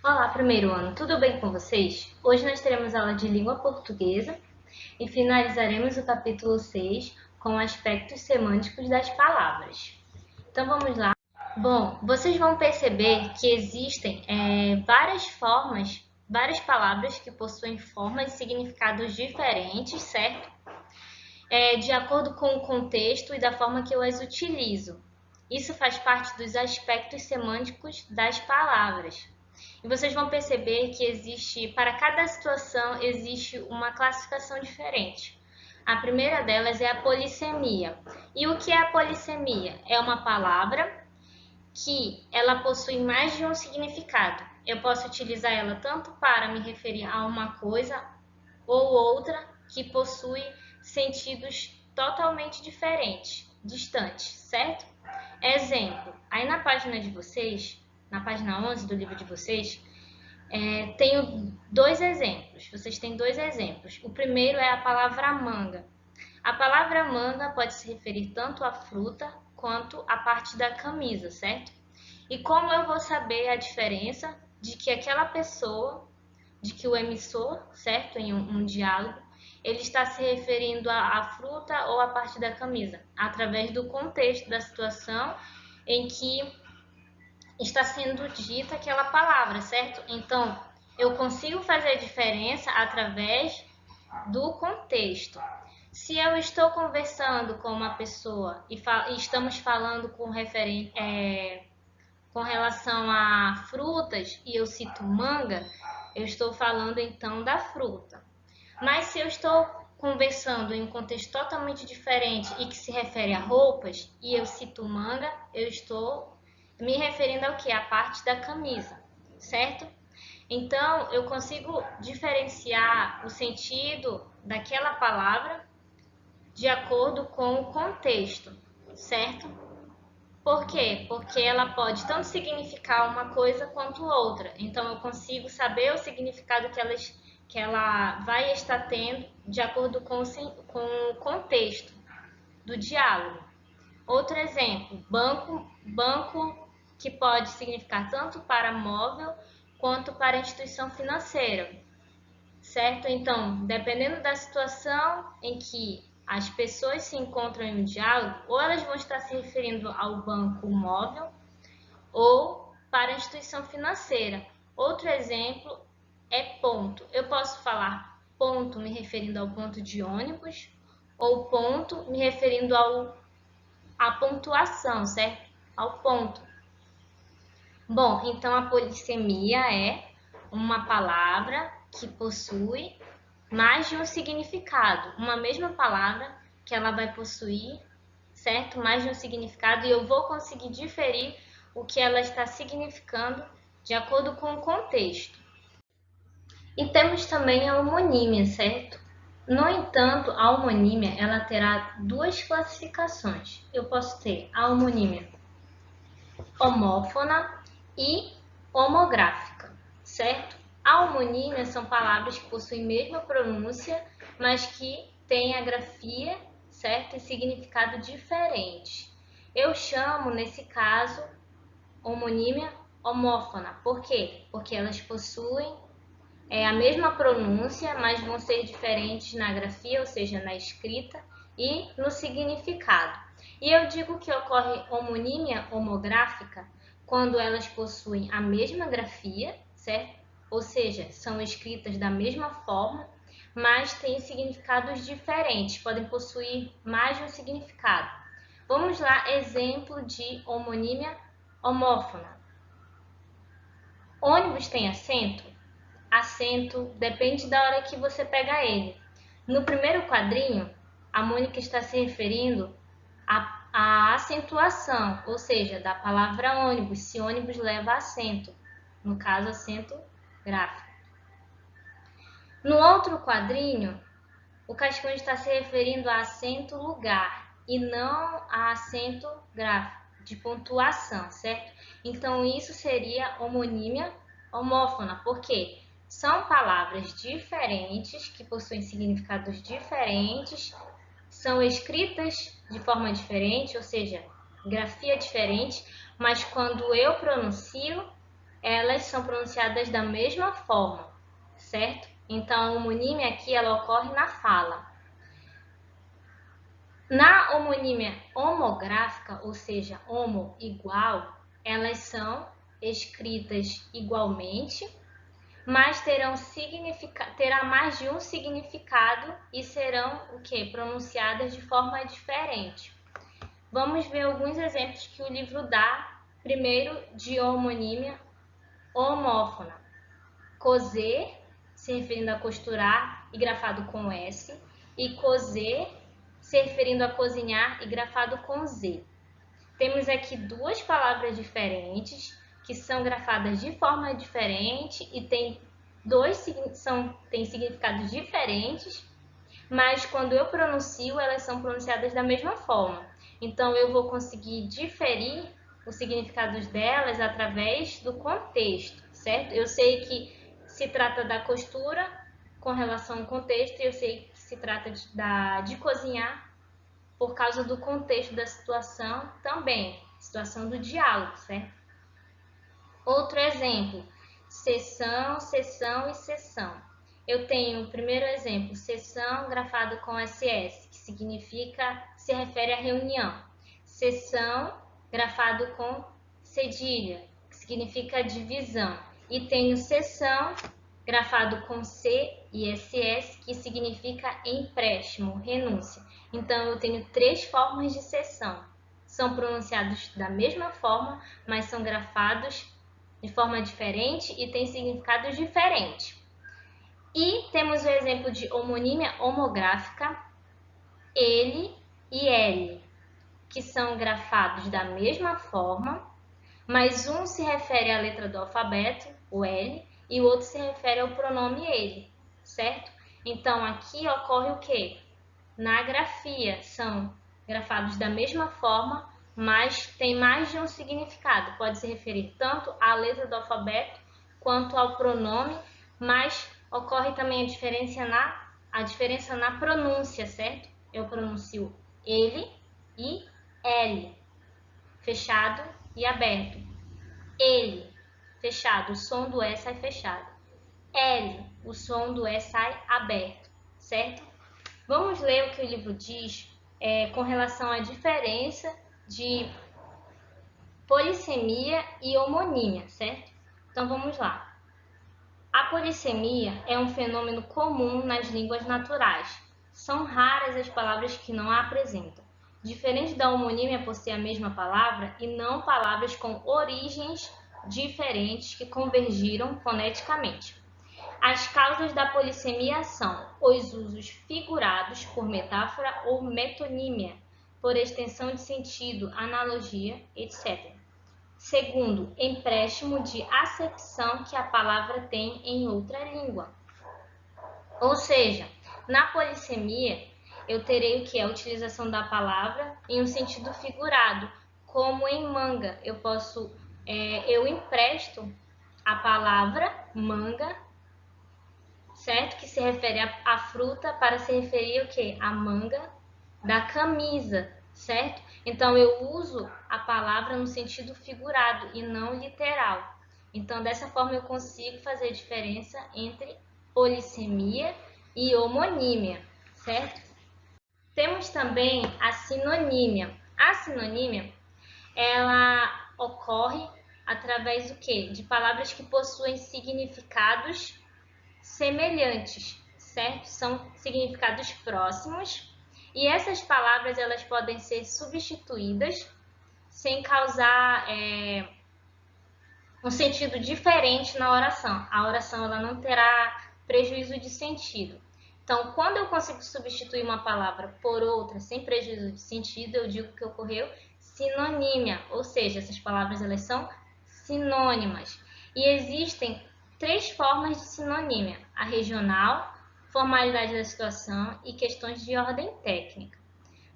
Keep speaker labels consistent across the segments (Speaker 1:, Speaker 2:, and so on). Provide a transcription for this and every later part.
Speaker 1: Olá, primeiro ano, tudo bem com vocês? Hoje nós teremos aula de língua portuguesa e finalizaremos o capítulo 6 com aspectos semânticos das palavras. Então vamos lá. Bom, vocês vão perceber que existem várias palavras que possuem formas e significados diferentes, certo? De acordo com o contexto e da forma que eu as utilizo. Isso faz parte dos aspectos semânticos das palavras. E vocês vão perceber que para cada situação, existe uma classificação diferente. A primeira delas é a polissemia. E o que é a polissemia? É uma palavra que ela possui mais de um significado. Eu posso utilizar ela tanto para me referir a uma coisa ou outra que possui sentidos totalmente diferentes, distantes, certo? Exemplo, aí na página de vocês, na página 11 do livro de vocês, tenho dois exemplos. Vocês têm dois exemplos. O primeiro é a palavra manga. A palavra manga pode se referir tanto à fruta quanto à parte da camisa, certo? E como eu vou saber a diferença de que aquela pessoa, de que o emissor, certo, em um diálogo, ele está se referindo à fruta ou à parte da camisa? Através do contexto da situação em que está sendo dita aquela palavra, certo? Então, eu consigo fazer a diferença através do contexto. Se eu estou conversando com uma pessoa e estamos falando com relação a frutas e eu cito manga, eu estou falando então da fruta. Mas se eu estou conversando em um contexto totalmente diferente e que se refere a roupas e eu cito manga, eu estou me referindo ao que? A parte da camisa, certo? Então, eu consigo diferenciar o sentido daquela palavra de acordo com o contexto, certo? Por quê? Porque ela pode tanto significar uma coisa quanto outra. Então, eu consigo saber o significado que ela vai estar tendo de acordo com o contexto do diálogo. Outro exemplo, banco que pode significar tanto para móvel quanto para instituição financeira, certo? Então, dependendo da situação em que as pessoas se encontram em um diálogo, ou elas vão estar se referindo ao banco móvel ou para a instituição financeira. Outro exemplo é ponto. Eu posso falar ponto me referindo ao ponto de ônibus ou ponto me referindo à pontuação, certo? Ao ponto. Bom, então a polissemia é uma palavra que possui mais de um significado. Uma mesma palavra que ela vai possuir, certo? Mais de um significado e eu vou conseguir diferir o que ela está significando de acordo com o contexto. E temos também a homonímia, certo? No entanto, a homonímia ela terá duas classificações. Eu posso ter a homonímia homófona e homográfica, certo? A homonímia são palavras que possuem a mesma pronúncia, mas que têm a grafia, certo? E significado diferente. Eu chamo, nesse caso, homonímia homófona. Por quê? Porque elas possuem a mesma pronúncia, mas vão ser diferentes na grafia, ou seja, na escrita e no significado. E eu digo que ocorre homonímia homográfica quando elas possuem a mesma grafia, certo? Ou seja, são escritas da mesma forma, mas têm significados diferentes, podem possuir mais de um significado. Vamos lá, exemplo de homonímia homófona. Ônibus tem assento? Acento depende da hora que você pega ele. No primeiro quadrinho, a Mônica está se referindo à acentuação, ou seja, da palavra ônibus, se ônibus leva acento, no caso, acento gráfico. No outro quadrinho, o Cascão está se referindo a acento lugar e não a acento gráfico, de pontuação, certo? Então, isso seria homonímia homófona, por quê? São palavras diferentes, que possuem significados diferentes, são escritas de forma diferente, ou seja, grafia diferente, mas quando eu pronuncio, elas são pronunciadas da mesma forma, certo? Então, a homonímia aqui ela ocorre na fala. Na homonímia homográfica, ou seja, homo igual, elas são escritas igualmente, mas terá mais de um significado e serão o quê? Pronunciadas de forma diferente. Vamos ver alguns exemplos que o livro dá, primeiro de homonímia homófona. Coser, se referindo a costurar e grafado com S, e cozer, se referindo a cozinhar e grafado com Z. Temos aqui duas palavras diferentes que são grafadas de forma diferente e têm significados diferentes, mas quando eu pronuncio, elas são pronunciadas da mesma forma. Então, eu vou conseguir diferir os significados delas através do contexto, certo? Eu sei que se trata da costura com relação ao contexto e eu sei que se trata de cozinhar por causa do contexto da situação também, situação do diálogo, certo? Outro exemplo, sessão, sessão e sessão. Eu tenho o primeiro exemplo, sessão grafado com SS, que se refere à reunião. Sessão grafado com cedilha, que significa divisão. E tenho sessão grafado com C e SS, que significa empréstimo, renúncia. Então, eu tenho três formas de sessão. São pronunciados da mesma forma, mas são grafados de forma diferente e têm significados diferentes. E temos o exemplo de homonímia homográfica, ele e ele, que são grafados da mesma forma, mas um se refere à letra do alfabeto, o L, e o outro se refere ao pronome ele, certo? Então, aqui ocorre o quê? Na grafia, são grafados da mesma forma, mas tem mais de um significado. Pode se referir tanto à letra do alfabeto quanto ao pronome, mas ocorre também a diferença na pronúncia, certo? Eu pronuncio ele e L, fechado e aberto. Ele, fechado, o som do E sai fechado. L, o som do E sai aberto, certo? Vamos ler o que o livro diz com relação à diferença de polissemia e homonímia, certo? Então vamos lá. A polissemia é um fenômeno comum nas línguas naturais. São raras as palavras que não a apresentam. Diferente da homonímia por ser a mesma palavra e não palavras com origens diferentes que convergiram foneticamente. As causas da polissemia são os usos figurados por metáfora ou metonímia, por extensão de sentido, analogia, etc. Segundo, empréstimo de acepção que a palavra tem em outra língua. Ou seja, na polissemia, eu terei o que? A utilização da palavra em um sentido figurado, como em manga. Eu empresto a palavra manga, certo? Que se refere à fruta para se referir o que? A manga da camisa, certo? Então, eu uso a palavra no sentido figurado e não literal. Então, dessa forma, eu consigo fazer a diferença entre polissemia e homonímia, certo? Temos também a sinonímia. A sinonímia, ela ocorre através do quê? De palavras que possuem significados semelhantes, certo? São significados próximos. E essas palavras elas podem ser substituídas sem causar um sentido diferente na oração. A oração ela não terá prejuízo de sentido. Então, quando eu consigo substituir uma palavra por outra sem prejuízo de sentido, eu digo que ocorreu sinonímia, ou seja, essas palavras elas são sinônimas. E existem três formas de sinonímia: a regional, formalidade da situação e questões de ordem técnica.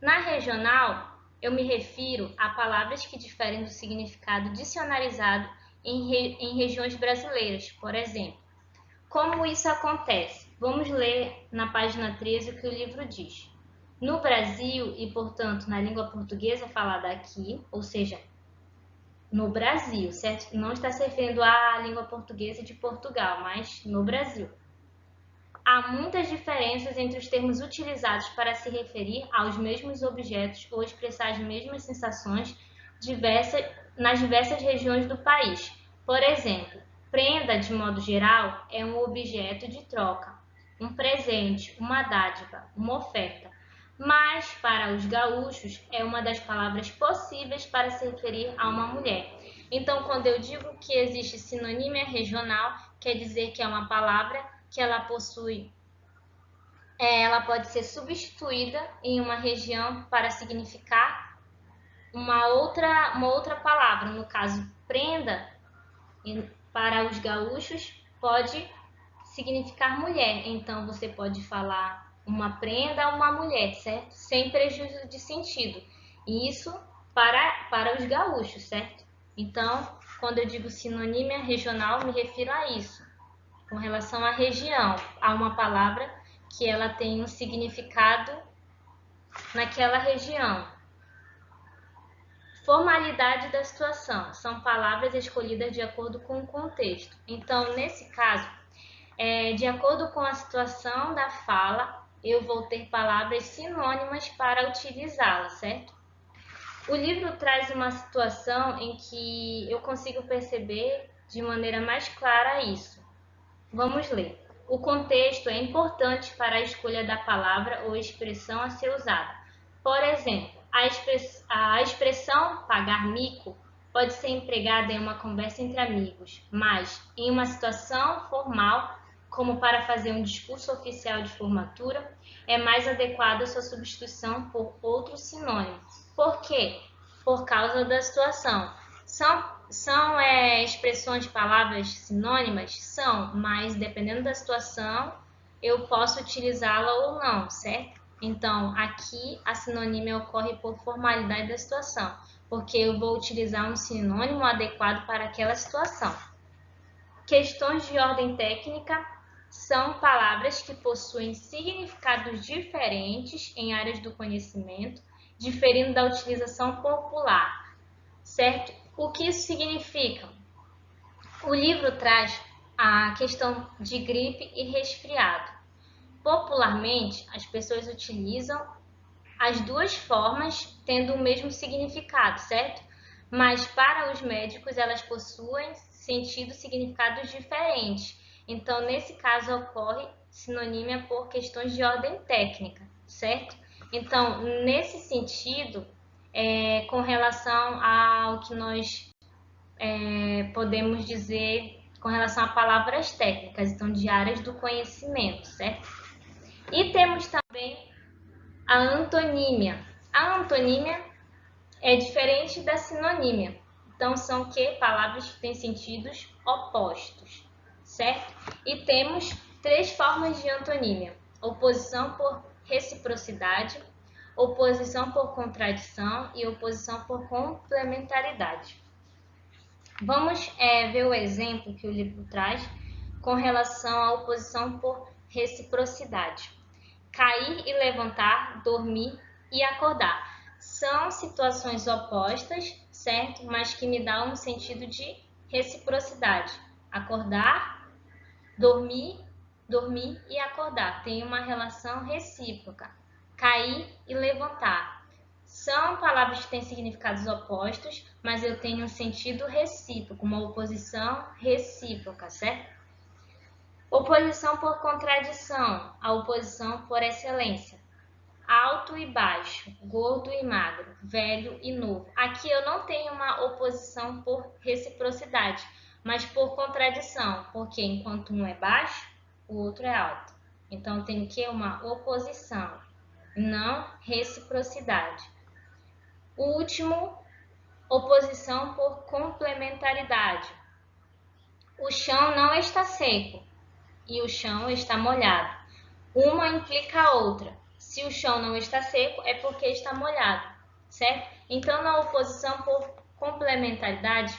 Speaker 1: Na regional, eu me refiro a palavras que diferem do significado dicionarizado em regiões brasileiras, por exemplo. Como isso acontece? Vamos ler na página 13 o que o livro diz. No Brasil, e portanto na língua portuguesa falada aqui, ou seja, no Brasil, certo? Não está se referindo à língua portuguesa de Portugal, mas no Brasil. Há muitas diferenças entre os termos utilizados para se referir aos mesmos objetos ou expressar as mesmas sensações nas diversas regiões do país. Por exemplo, prenda, de modo geral, é um objeto de troca, um presente, uma dádiva, uma oferta. Mas, para os gaúchos, é uma das palavras possíveis para se referir a uma mulher. Então, quando eu digo que existe sinonímia regional, quer dizer que é uma palavra que ela possui, ela pode ser substituída em uma região para significar uma outra palavra. No caso, prenda, para os gaúchos, pode significar mulher. Então, você pode falar uma prenda ou uma mulher, certo? Sem prejuízo de sentido. E isso para os gaúchos, certo? Então, quando eu digo sinonímia regional, me refiro a isso. Com relação à região, há uma palavra que ela tem um significado naquela região. Formalidade da situação. São palavras escolhidas de acordo com o contexto. Então, nesse caso, de acordo com a situação da fala, eu vou ter palavras sinônimas para utilizá-la, certo? O livro traz uma situação em que eu consigo perceber de maneira mais clara isso. Vamos ler. O contexto é importante para a escolha da palavra ou expressão a ser usada. Por exemplo, a expressão pagar mico pode ser empregada em uma conversa entre amigos, mas em uma situação formal, como para fazer um discurso oficial de formatura, é mais adequada sua substituição por outro sinônimo. Por quê? Por causa da situação. São expressões, palavras sinônimas? São, mas dependendo da situação, eu posso utilizá-la ou não, certo? Então, aqui a sinonímia ocorre por formalidade da situação, porque eu vou utilizar um sinônimo adequado para aquela situação. Questões de ordem técnica são palavras que possuem significados diferentes em áreas do conhecimento, diferindo da utilização popular, certo? O que isso significa? O livro traz a questão de gripe e resfriado. Popularmente, as pessoas utilizam as duas formas tendo o mesmo significado, certo? Mas para os médicos, elas possuem significados diferentes. Então, nesse caso, ocorre sinonímia por questões de ordem técnica, certo? Então, nesse sentido, com relação ao que nós podemos dizer com relação a palavras técnicas, então de áreas do conhecimento, certo? E temos também a antonímia. A antonímia é diferente da sinonímia, então são palavras que têm sentidos opostos, certo? E temos três formas de antonímia: oposição por reciprocidade, oposição por contradição e oposição por complementaridade. Vamos ver o exemplo que o livro traz com relação à oposição por reciprocidade. Cair e levantar, dormir e acordar. São situações opostas, certo? Mas que me dão um sentido de reciprocidade. Acordar, dormir e acordar. Tem uma relação recíproca. Cair e levantar. São palavras que têm significados opostos, mas eu tenho um sentido recíproco, uma oposição recíproca, certo? Oposição por contradição, a oposição por excelência. Alto e baixo, gordo e magro, velho e novo. Aqui eu não tenho uma oposição por reciprocidade, mas por contradição, porque enquanto um é baixo, o outro é alto. Então tem que uma oposição, não reciprocidade. O último, oposição por complementaridade. O chão não está seco e o chão está molhado. Uma implica a outra. Se o chão não está seco, é porque está molhado, certo? Então, na oposição por complementaridade,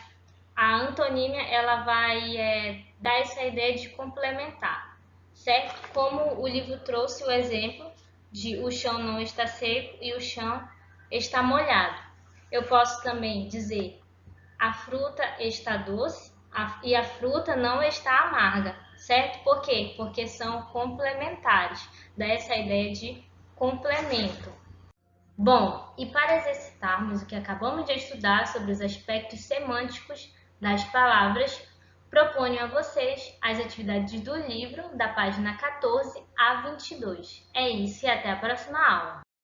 Speaker 1: a antonímia ela vai dar essa ideia de complementar, certo? Como o livro trouxe o exemplo de o chão não está seco e o chão está molhado. Eu posso também dizer a fruta está doce e a fruta não está amarga, certo? Por quê? Porque são complementares. Dá essa ideia de complemento. Bom, e para exercitarmos o que acabamos de estudar sobre os aspectos semânticos das palavras, proponho a vocês as atividades do livro, da página 14 a 22. É isso e até a próxima aula!